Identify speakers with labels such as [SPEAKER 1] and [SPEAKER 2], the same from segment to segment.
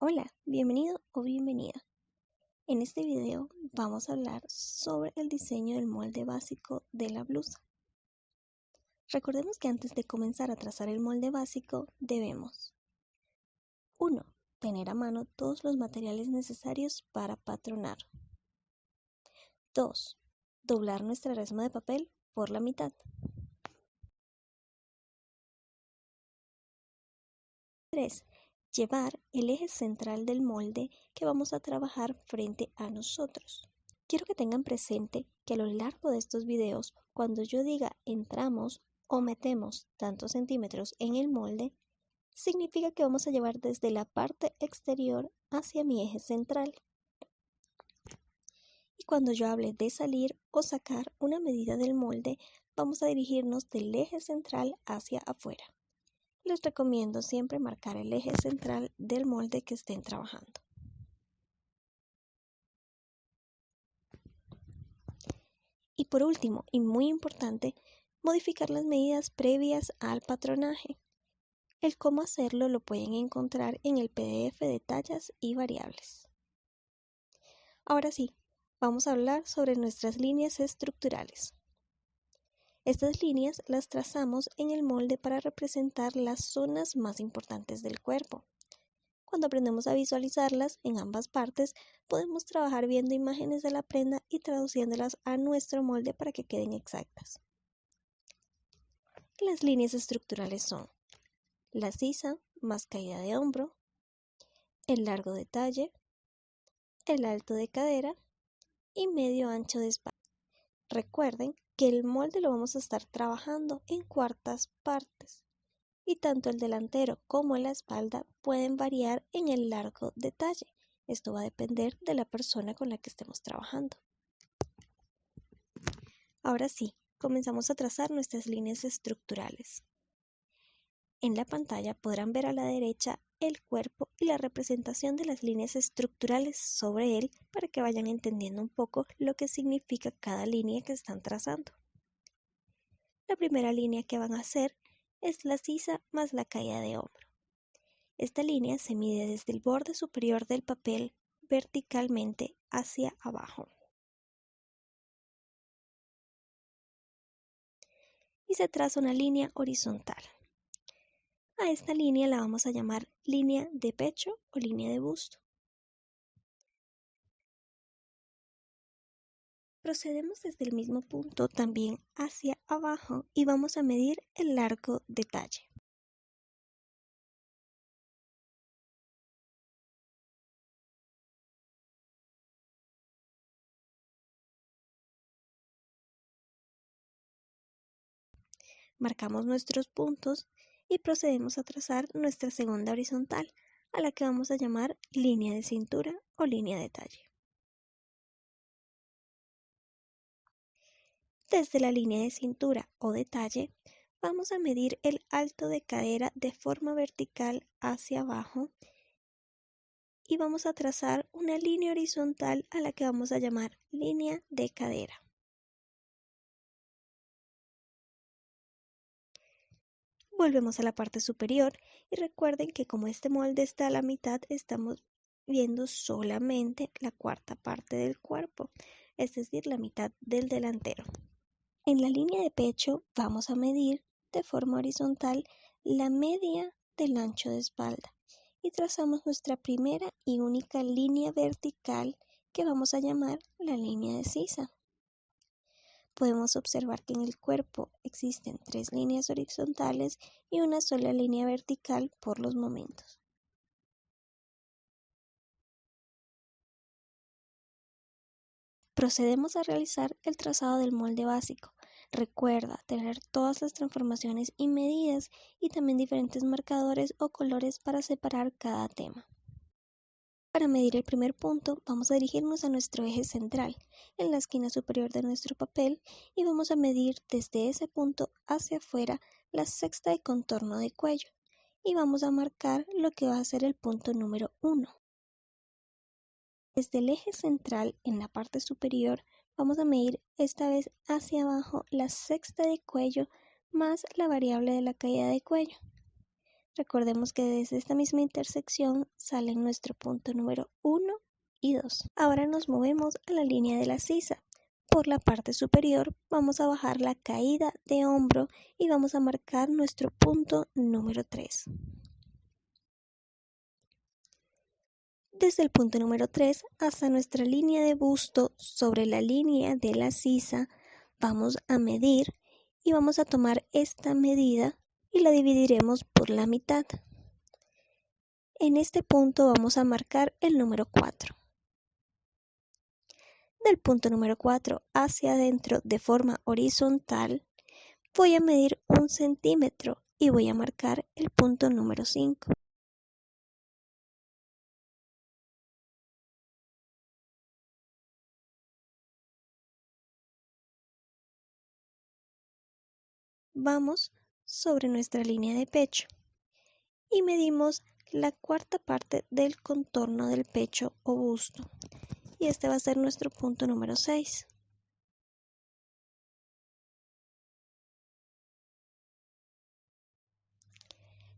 [SPEAKER 1] Hola, bienvenido o bienvenida. En este video vamos a hablar sobre el diseño del molde básico de la blusa. Recordemos que antes de comenzar a trazar el molde básico debemos 1. Tener a mano todos los materiales necesarios para patronar. 2. Doblar nuestra resma de papel por la mitad. 3. Llevar el eje central del molde que vamos a trabajar frente a nosotros. Quiero que tengan presente que a lo largo de estos videos, cuando yo diga entramos o metemos tantos centímetros en el molde, significa que vamos a llevar desde la parte exterior hacia mi eje central. Y cuando yo hable de salir o sacar una medida del molde, vamos a dirigirnos del eje central hacia afuera. Les recomiendo siempre marcar el eje central del molde que estén trabajando. Y por último, y muy importante, modificar las medidas previas al patronaje. El cómo hacerlo lo pueden encontrar en el PDF de tallas y variables. Ahora sí, vamos a hablar sobre nuestras líneas estructurales. Estas líneas las trazamos en el molde para representar las zonas más importantes del cuerpo. Cuando aprendemos a visualizarlas en ambas partes, podemos trabajar viendo imágenes de la prenda y traduciéndolas a nuestro molde para que queden exactas. Las líneas estructurales son la sisa más caída de hombro, el largo de talle, el alto de cadera y medio ancho de espalda. Recuerden que el molde lo vamos a estar trabajando en cuartas partes y tanto el delantero como la espalda pueden variar en el largo de talle. Esto va a depender de la persona con la que estemos trabajando. Ahora sí, comenzamos a trazar nuestras líneas estructurales. En la pantalla podrán ver a la derecha el cuerpo y la representación de las líneas estructurales sobre él para que vayan entendiendo un poco lo que significa cada línea que están trazando. La primera línea que van a hacer es la sisa más la caída de hombro. Esta línea se mide desde el borde superior del papel verticalmente hacia abajo. Y se traza una línea horizontal. A esta línea la vamos a llamar línea de pecho o línea de busto. Procedemos desde el mismo punto también hacia abajo y vamos a medir el largo de talle. Marcamos nuestros puntos y procedemos a trazar nuestra segunda horizontal, a la que vamos a llamar línea de cintura o línea de talle. Desde la línea de cintura o de talle, vamos a medir el alto de cadera de forma vertical hacia abajo y vamos a trazar una línea horizontal a la que vamos a llamar línea de cadera. Volvemos a la parte superior y recuerden que como este molde está a la mitad, estamos viendo solamente la cuarta parte del cuerpo, es decir, la mitad del delantero. En la línea de pecho vamos a medir de forma horizontal la media del ancho de espalda y trazamos nuestra primera y única línea vertical que vamos a llamar la línea de sisa. Podemos observar que en el cuerpo existen 3 líneas horizontales y una sola línea vertical por los momentos. Procedemos a realizar el trazado del molde básico. Recuerda tener todas las transformaciones y medidas y también diferentes marcadores o colores para separar cada tema. Para medir el primer punto, vamos a dirigirnos a nuestro eje central, en la esquina superior de nuestro papel, y vamos a medir desde ese punto hacia afuera la sexta de contorno de cuello, y vamos a marcar lo que va a ser el punto número 1. Desde el eje central, en la parte superior, vamos a medir esta vez hacia abajo la sexta de cuello más la variable de la caída de cuello. Recordemos que desde esta misma intersección salen nuestro punto número 1 y 2. Ahora nos movemos a la línea de la sisa. Por la parte superior vamos a bajar la caída de hombro y vamos a marcar nuestro punto número 3. Desde el punto número 3 hasta nuestra línea de busto sobre la línea de la sisa vamos a medir y vamos a tomar esta medida y la dividiremos por la mitad. En este punto vamos a marcar el número 4. Del punto número 4 hacia adentro de forma horizontal voy a medir 1 centímetro y voy a marcar el punto número 5. Vamos sobre nuestra línea de pecho y medimos la cuarta parte del contorno del pecho o busto. Y este va a ser nuestro punto número 6.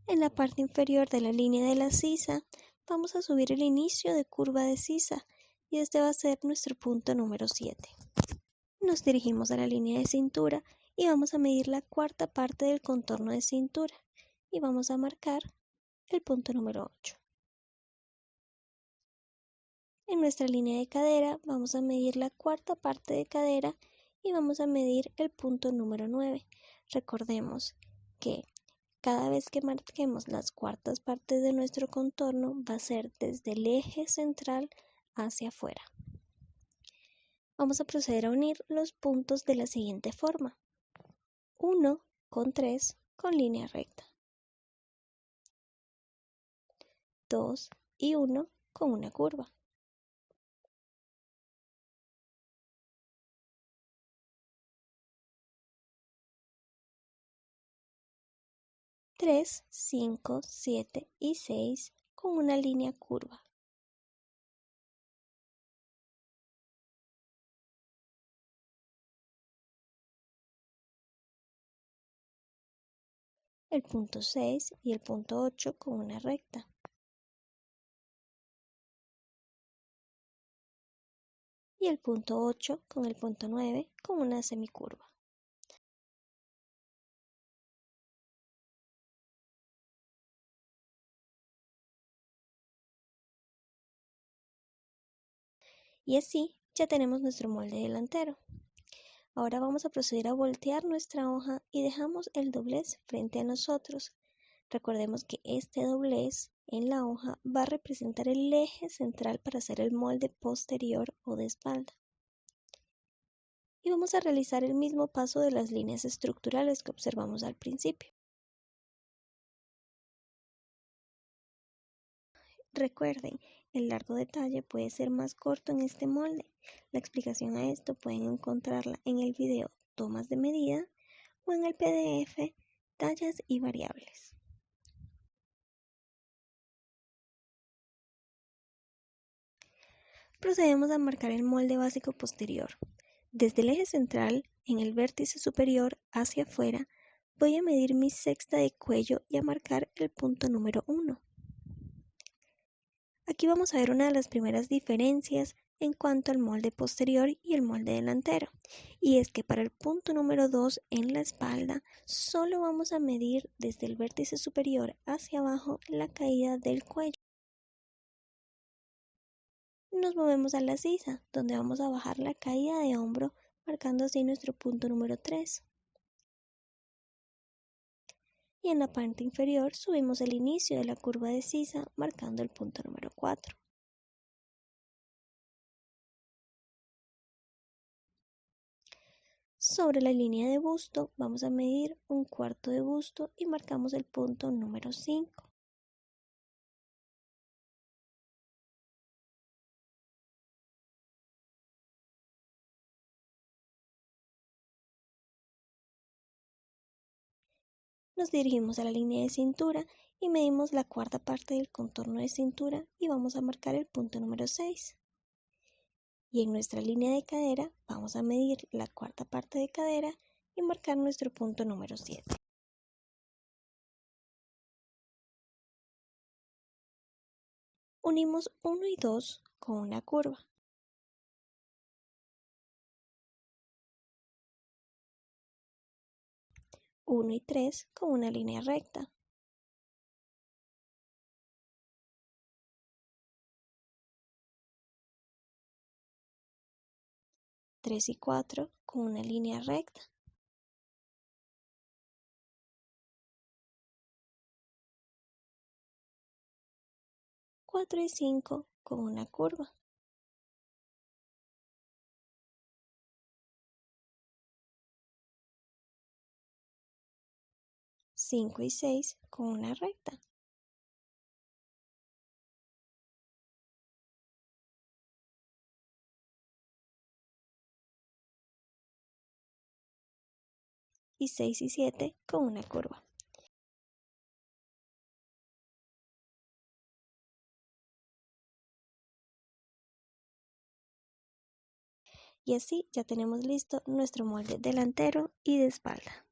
[SPEAKER 1] En la parte inferior de la línea de la sisa vamos a subir el inicio de curva de sisa y este va a ser nuestro punto número 7. Nos dirigimos a la línea de cintura y vamos a medir la cuarta parte del contorno de cintura y vamos a marcar el punto número 8. En nuestra línea de cadera vamos a medir la cuarta parte de cadera y vamos a medir el punto número 9. Recordemos que cada vez que marquemos las cuartas partes de nuestro contorno va a ser desde el eje central hacia afuera. Vamos a proceder a unir los puntos de la siguiente forma. 1 con 3 con línea recta. 2 y 1 con una curva. 3, 5, 7 y 6 con una línea curva. El punto 6 y el punto 8 con una recta. Y el punto 8 con el punto 9 con una semicurva. Y así ya tenemos nuestro molde delantero. Ahora vamos a proceder a voltear nuestra hoja y dejamos el doblez frente a nosotros. Recordemos que este doblez en la hoja va a representar el eje central para hacer el molde posterior o de espalda. Y vamos a realizar el mismo paso de las líneas estructurales que observamos al principio. Recuerden, el largo de talle puede ser más corto en este molde. La explicación a esto pueden encontrarla en el video Tomas de medida o en el PDF Tallas y variables. Procedemos a marcar el molde básico posterior. Desde el eje central, en el vértice superior hacia afuera, voy a medir mi sexta de cuello y a marcar el punto número 1. Aquí vamos a ver una de las primeras diferencias en cuanto al molde posterior y el molde delantero, y es que para el punto número 2 en la espalda solo vamos a medir desde el vértice superior hacia abajo la caída del cuello. Nos movemos a la sisa, donde vamos a bajar la caída de hombro, marcando así nuestro punto número 3. Y en la parte inferior subimos el inicio de la curva de sisa, marcando el punto número 4. Sobre la línea de busto vamos a medir un cuarto de busto y marcamos el punto número 5. Nos dirigimos a la línea de cintura y medimos la cuarta parte del contorno de cintura y vamos a marcar el punto número 6. Y en nuestra línea de cadera vamos a medir la cuarta parte de cadera y marcar nuestro punto número 7. Unimos 1 y 2 con una curva. 1 y 3 con una línea recta. 3 y 4 con una línea recta. 4 y 5 con una curva. 5 y 6 con una recta. Y 6 y 7 con una curva. Y así ya tenemos listo nuestro molde delantero y de espalda.